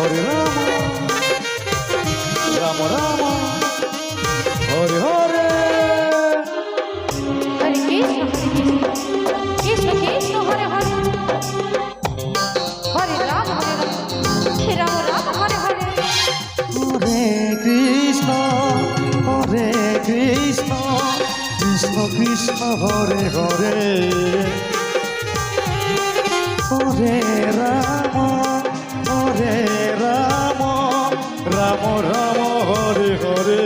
Hare Ram Ram Ram Hare Hare. Hare Krishna Krishna Hare Hare, Hare Ram Ram Ram Hare Hare. Hare Krishna Krishna Krishna Hare Hare, Hare Ram Ram Ram Ram Hare Hare.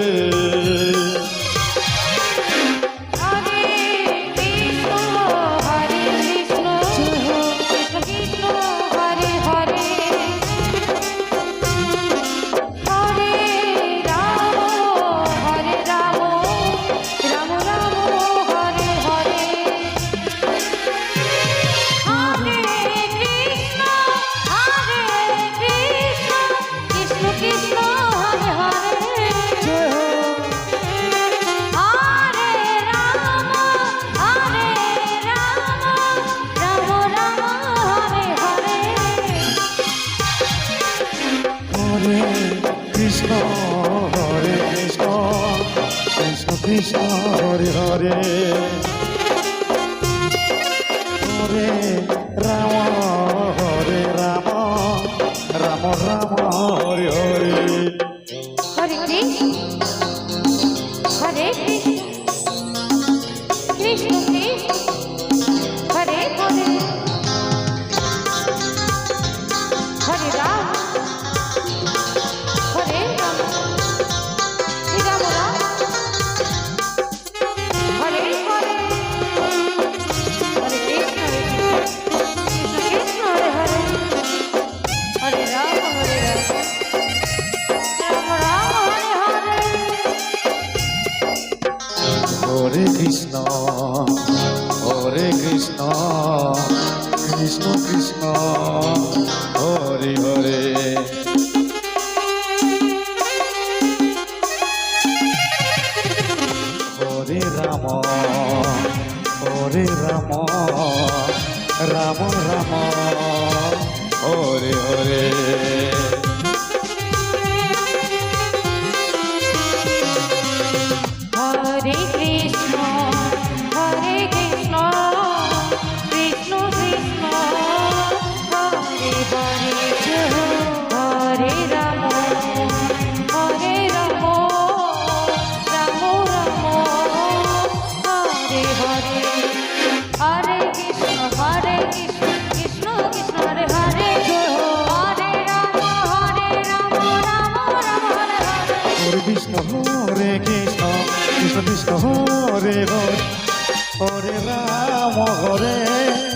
Krishna Hare Krishna Krishna Krishna Hare Hare, Hare Ram Ram Ram Ram Hare Hare. Hare Krishna Hare Krishna Krishna Krishna Hare Hare, Hare Ram Hare Ram Ram Ram Hare Hare, Hare Krishna Krishna Krishna Hare Hare, Hare Ram Ram Ram Hare Hare. Hare Krishna Krishna Krishna Hare Hare, Hare Ram Ram Ram Hare Hare. Hare Krishna Krishna Krishna Hare Hare, Hare Ram Ram Ram Hare Hare, Hare Krishna Krishna Krishna Hare Hare, Hare Ram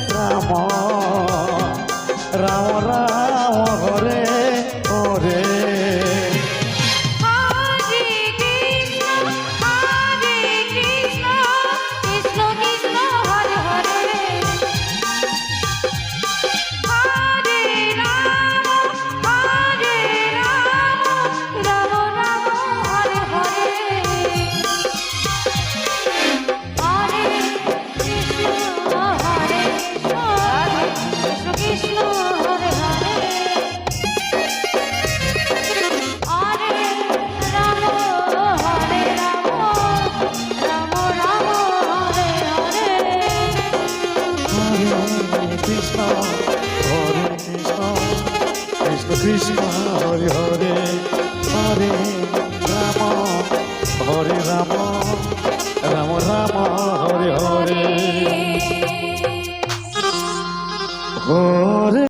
Ram Ram Hare Hare. Hare Krishna Krishna Krishna Hare Hare, Hare Ram Ram Ram Ram Hare Hare. Krishna Hare Hare, Hare Ram